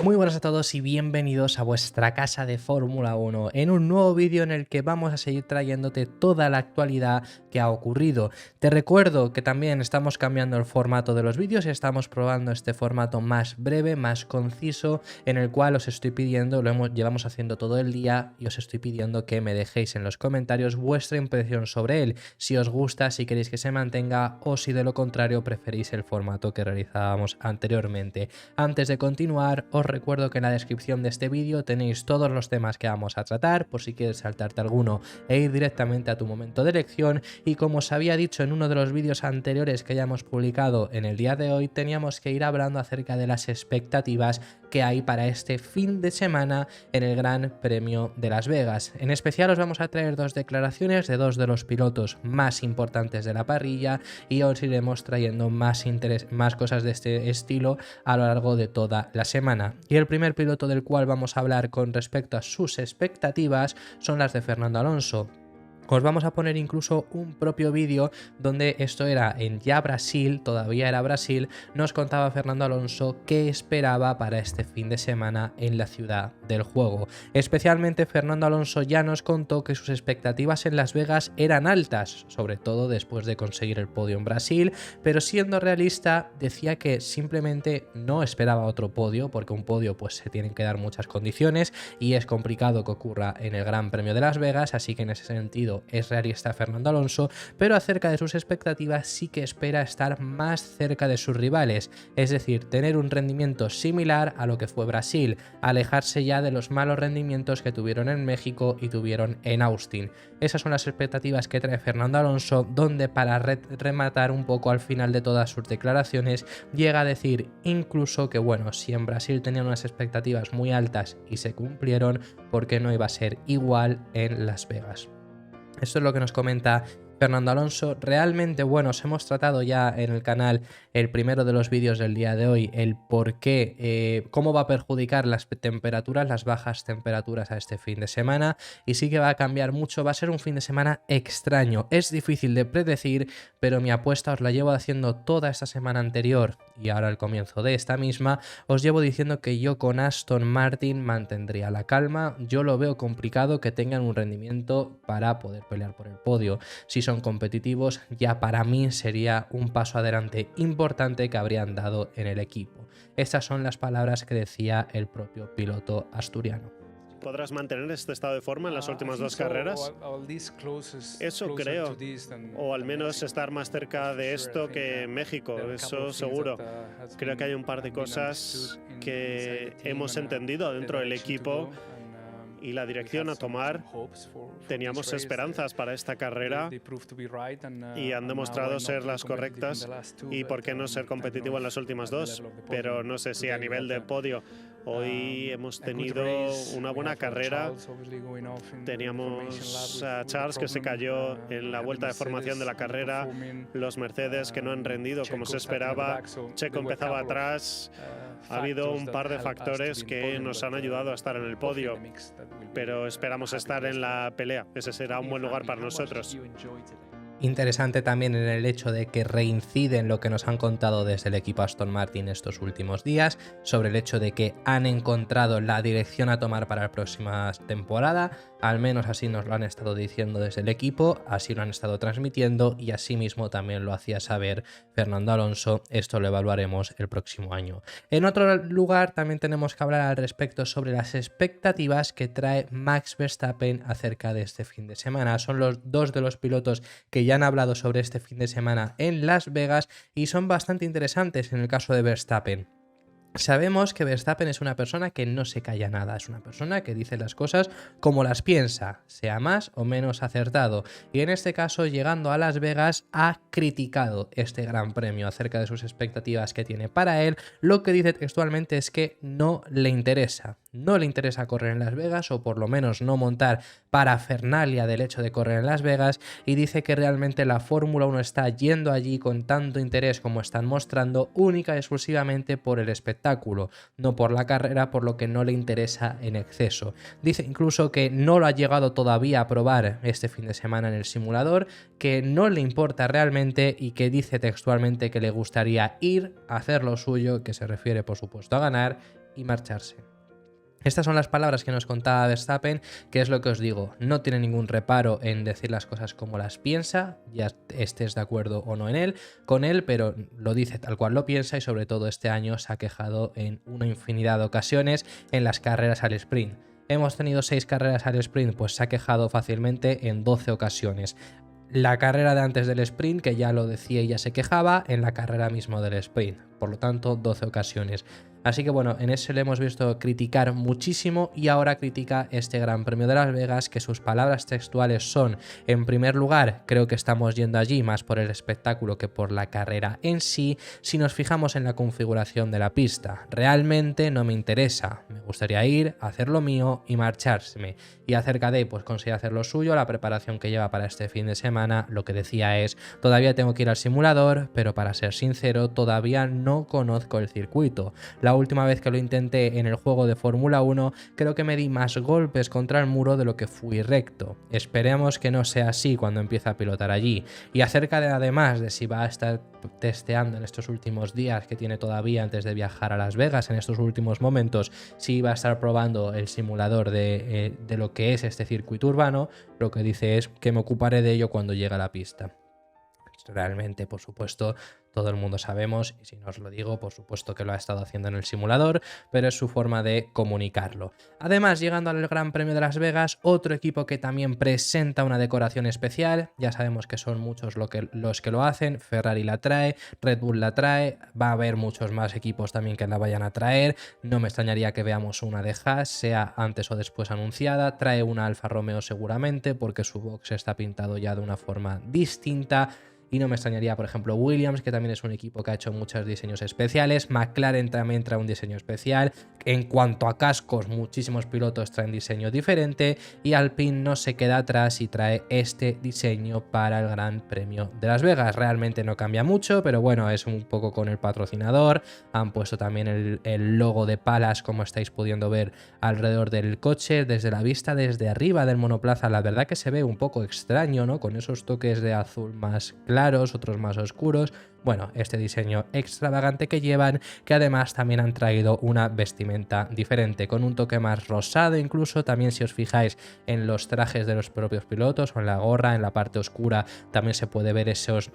Muy buenas a todos y bienvenidos a vuestra casa de Fórmula 1 en un nuevo vídeo en el que vamos a seguir trayéndote toda la actualidad que ha ocurrido. Te recuerdo que también estamos cambiando el formato de los vídeos y estamos probando este formato más breve, más conciso, en el cual os estoy pidiendo, llevamos haciendo todo el día y os estoy pidiendo que me dejéis en los comentarios vuestra impresión sobre él, si os gusta, si queréis que se mantenga o si de lo contrario preferís el formato que realizábamos anteriormente. Antes de continuar, os recuerdo que en la descripción de este vídeo tenéis todos los temas que vamos a tratar, por si quieres saltarte alguno e ir directamente a tu momento de elección. Y como os había dicho en uno de los vídeos anteriores que hayamos publicado en el día de hoy, teníamos que ir hablando acerca de las expectativas que hay para este fin de semana en el Gran Premio de Las Vegas. En especial os vamos a traer dos declaraciones de dos de los pilotos más importantes de la parrilla y os iremos trayendo más cosas de este estilo a lo largo de toda la semana. Y el primer piloto del cual vamos a hablar con respecto a sus expectativas son las de Fernando Alonso. Os vamos a poner incluso un propio vídeo donde esto era en ya Brasil, todavía era Brasil, nos contaba Fernando Alonso qué esperaba para este fin de semana en la ciudad del juego. Especialmente Fernando Alonso ya nos contó que sus expectativas en Las Vegas eran altas, sobre todo después de conseguir el podio en Brasil, pero siendo realista decía que simplemente no esperaba otro podio, porque un podio pues se tienen que dar muchas condiciones y es complicado que ocurra en el Gran Premio de Las Vegas, así que en ese sentido es realista Fernando Alonso, pero acerca de sus expectativas sí que espera estar más cerca de sus rivales, es decir, tener un rendimiento similar a lo que fue Brasil, alejarse ya de los malos rendimientos que tuvieron en México y tuvieron en Austin. Esas son las expectativas que trae Fernando Alonso, donde para rematar un poco al final de todas sus declaraciones llega a decir incluso que bueno, si en Brasil tenían unas expectativas muy altas y se cumplieron, ¿por qué no iba a ser igual en Las Vegas? Esto es lo que nos comenta Fernando Alonso. Realmente, bueno, os hemos tratado ya en el canal el primero de los vídeos del día de hoy, el por qué, cómo va a perjudicar las temperaturas, las bajas temperaturas a este fin de semana, y sí que va a cambiar mucho, va a ser un fin de semana extraño, es difícil de predecir, pero mi apuesta os la llevo haciendo toda esta semana anterior y ahora al comienzo de esta misma, os llevo diciendo que yo con Aston Martin mantendría la calma. Yo lo veo complicado que tengan un rendimiento para poder pelear por el podio. Si son competitivos, ya para mí sería un paso adelante importante que habrían dado en el equipo. Estas son las palabras que decía el propio piloto asturiano. ¿Podrás mantener este estado de forma en las últimas dos carreras? Eso creo, o al menos estar más cerca de esto que en México, eso seguro. Creo que hay un par de cosas que hemos entendido dentro del equipo y la dirección a tomar. Teníamos esperanzas para esta carrera y han demostrado ser las correctas, y por qué no ser competitivo en las últimas dos, pero no sé si a nivel de podio. Hoy hemos tenido una buena carrera. Teníamos a Charles que se cayó en la vuelta de formación de la carrera, los Mercedes que no han rendido como se esperaba, Checo empezaba atrás. Ha habido un par de factores que nos han ayudado a estar en el podio, pero esperamos estar en la pelea. Ese será un buen lugar para nosotros. Interesante también en el hecho de que reinciden lo que nos han contado desde el equipo Aston Martin estos últimos días, sobre el hecho de que han encontrado la dirección a tomar para la próxima temporada. Al menos así nos lo han estado diciendo desde el equipo, así lo han estado transmitiendo y así mismo también lo hacía saber Fernando Alonso. Esto lo evaluaremos el próximo año. En otro lugar también tenemos que hablar al respecto sobre las expectativas que trae Max Verstappen acerca de este fin de semana. Son los dos de los pilotos que ya han hablado sobre este fin de semana en Las Vegas y son bastante interesantes en el caso de Verstappen. Sabemos que Verstappen es una persona que no se calla nada, es una persona que dice las cosas como las piensa, sea más o menos acertado, y en este caso, llegando a Las Vegas, ha criticado este gran premio acerca de sus expectativas que tiene para él. Lo que dice textualmente es que no le interesa correr en Las Vegas, o por lo menos no montar parafernalia del hecho de correr en Las Vegas, y dice que realmente la Fórmula 1 está yendo allí con tanto interés como están mostrando única y exclusivamente por el espectáculo, no por la carrera, por lo que no le interesa en exceso. Dice incluso que no lo ha llegado todavía a probar este fin de semana en el simulador, que no le importa realmente y que dice textualmente que le gustaría ir a hacer lo suyo, que se refiere por supuesto a ganar, y marcharse. Estas son las palabras que nos contaba Verstappen, que es lo que os digo, no tiene ningún reparo en decir las cosas como las piensa, ya estés de acuerdo o no con él, pero lo dice tal cual lo piensa y sobre todo este año se ha quejado en una infinidad de ocasiones en las carreras al sprint. Hemos tenido 6 carreras al sprint, pues se ha quejado fácilmente en 12 ocasiones. La carrera de antes del sprint, que ya lo decía y ya se quejaba, en la carrera mismo del sprint. Por lo tanto, 12 ocasiones. Así que bueno, en ese le hemos visto criticar muchísimo y ahora critica este Gran Premio de Las Vegas, que sus palabras textuales son: en primer lugar, creo que estamos yendo allí más por el espectáculo que por la carrera en sí, si nos fijamos en la configuración de la pista. Realmente no me interesa, me gustaría ir, hacer lo mío y marcharme. Y acerca de, pues consigue hacer lo suyo, la preparación que lleva para este fin de semana, lo que decía es: todavía tengo que ir al simulador, pero para ser sincero, todavía no conozco el circuito. La última vez que lo intenté en el juego de Fórmula 1, creo que me di más golpes contra el muro de lo que fui recto. Esperemos que no sea así cuando empiece a pilotar allí. Y acerca de, además de si va a estar testeando en estos últimos días que tiene todavía antes de viajar a Las Vegas, en estos últimos momentos, si va a estar probando el simulador de lo que es este circuito urbano, lo que dice es que me ocuparé de ello cuando llegue a la pista. Realmente, por supuesto, todo el mundo sabemos, y si no os lo digo, por supuesto que lo ha estado haciendo en el simulador, pero es su forma de comunicarlo. Además, llegando al Gran Premio de Las Vegas, otro equipo que también presenta una decoración especial, ya sabemos que son muchos los que lo hacen, Ferrari la trae, Red Bull la trae, va a haber muchos más equipos también que la vayan a traer, no me extrañaría que veamos una de Haas, sea antes o después anunciada, trae una Alfa Romeo seguramente, porque su box está pintado ya de una forma distinta. Y no me extrañaría, por ejemplo, Williams, que también es un equipo que ha hecho muchos diseños especiales. McLaren también trae un diseño especial. En cuanto a cascos, muchísimos pilotos traen diseño diferente. Y Alpine no se queda atrás y trae este diseño para el Gran Premio de Las Vegas. Realmente no cambia mucho, pero bueno, es un poco con el patrocinador. Han puesto también el logo de Palas, como estáis pudiendo ver, alrededor del coche. Desde la vista, desde arriba del monoplaza, la verdad que se ve un poco extraño, ¿no? Con esos toques de azul más claros, otros más oscuros. Bueno, este diseño extravagante que llevan, que además también han traído una vestimenta diferente, con un toque más rosado incluso. También, si os fijáis en los trajes de los propios pilotos o en la gorra, en la parte oscura, también se puede ver esos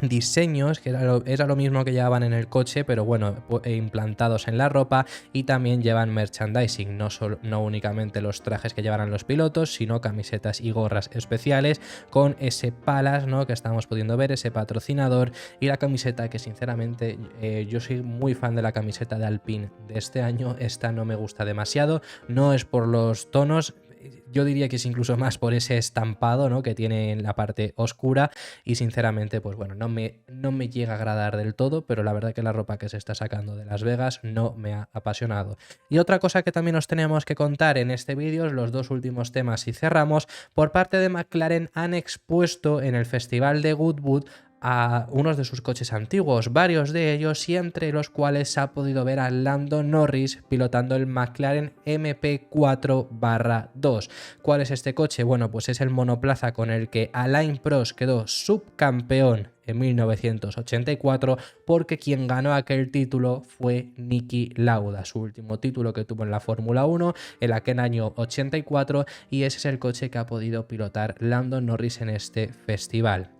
diseños que era lo mismo que llevaban en el coche, pero bueno, implantados en la ropa. Y también llevan merchandising, no únicamente los trajes que llevarán los pilotos, sino camisetas y gorras especiales con ese Palas, ¿no?, que estamos pudiendo ver, ese patrocinador. Y la camiseta, que sinceramente yo soy muy fan de la camiseta de Alpine de este año. Esta no me gusta demasiado, no es por los tonos, yo diría que es incluso más por ese estampado, ¿no?, que tiene en la parte oscura. Y sinceramente, pues bueno, no me llega a agradar del todo, pero la verdad que la ropa que se está sacando de Las Vegas no me ha apasionado. Y otra cosa que también os tenemos que contar en este vídeo, los dos últimos temas y cerramos. Por parte de McLaren han expuesto en el Festival de Goodwood a unos de sus coches antiguos, varios de ellos, y entre los cuales se ha podido ver a Lando Norris pilotando el McLaren MP4/2. ¿Cuál es este coche? Bueno, pues es el monoplaza con el que Alain Prost quedó subcampeón en 1984, porque quien ganó aquel título fue Niki Lauda, su último título que tuvo en la Fórmula 1 en aquel año 84, y ese es el coche que ha podido pilotar Lando Norris en este festival.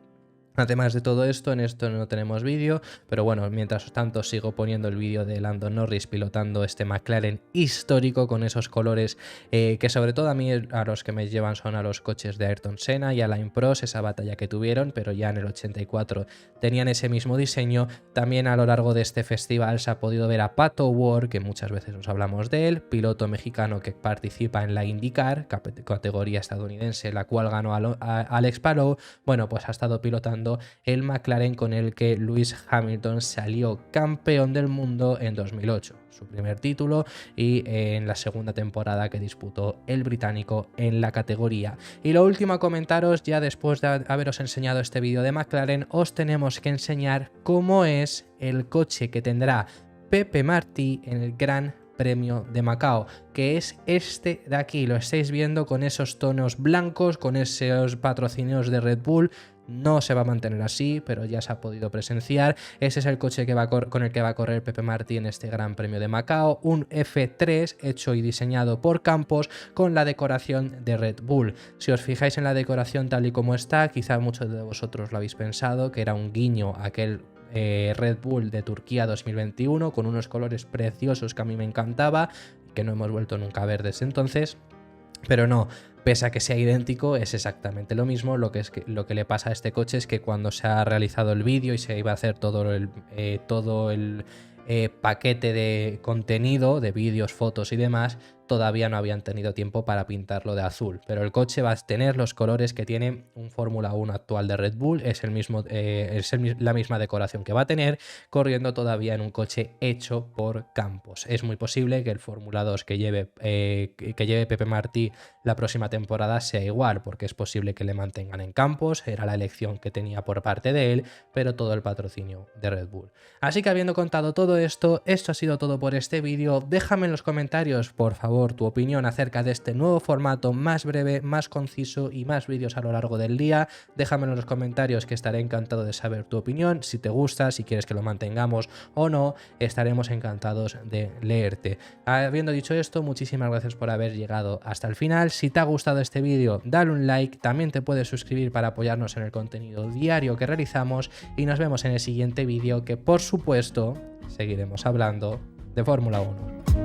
Además de todo esto, en esto no tenemos vídeo, pero bueno, mientras tanto sigo poniendo el vídeo de Lando Norris pilotando este McLaren histórico con esos colores que sobre todo a mí, a los que me llevan son a los coches de Ayrton Senna y Alain Prost, esa batalla que tuvieron, pero ya en el 84 tenían ese mismo diseño. También a lo largo de este festival se ha podido ver a Pato O'Ward, que muchas veces os hablamos de él, piloto mexicano que participa en la IndyCar, categoría estadounidense, la cual ganó a Alex Palou. Bueno, pues ha estado pilotando el McLaren con el que Lewis Hamilton salió campeón del mundo en 2008, su primer título, y en la segunda temporada que disputó el británico en la categoría. Y lo último a comentaros, ya después de haberos enseñado este vídeo de McLaren, os tenemos que enseñar cómo es el coche que tendrá Pepe Martí en el Gran Premio de Macao, que es este de aquí. Lo estáis viendo con esos tonos blancos, con esos patrocinios de Red Bull. no se va a mantener así, pero ya se ha podido presenciar. Ese es el coche que con el que va a correr Pepe Martí en este Gran Premio de Macao, un F3 hecho y diseñado por Campos con la decoración de Red Bull. Si os fijáis en la decoración tal y como está, quizá muchos de vosotros lo habéis pensado, que era un guiño a aquel Red Bull de Turquía 2021 con unos colores preciosos que a mí me encantaba, que no hemos vuelto nunca a ver desde entonces, pero no. Pese a que sea idéntico, es exactamente lo mismo. Lo que le pasa a este coche es que cuando se ha realizado el vídeo y se iba a hacer todo el paquete de contenido, de vídeos, fotos y demás, todavía no habían tenido tiempo para pintarlo de azul, pero el coche va a tener los colores que tiene un Fórmula 1 actual de Red Bull, es la misma decoración que va a tener, corriendo todavía en un coche hecho por Campos. Es muy posible que el Fórmula 2 que lleve Pepe Martí la próxima temporada sea igual, porque es posible que le mantengan en Campos, era la elección que tenía por parte de él, pero todo el patrocinio de Red Bull. Así que habiendo contado todo esto ha sido todo por este vídeo. Déjame en los comentarios, por favor, tu opinión acerca de este nuevo formato más breve, más conciso y más vídeos a lo largo del día. Déjamelo en los comentarios, que estaré encantado de saber tu opinión. Si te gusta, si quieres que lo mantengamos o no, estaremos encantados de leerte. Habiendo dicho esto, muchísimas gracias por haber llegado hasta el final. Si te ha gustado este vídeo, dale un like, también te puedes suscribir para apoyarnos en el contenido diario que realizamos y nos vemos en el siguiente vídeo, que por supuesto seguiremos hablando de Fórmula 1.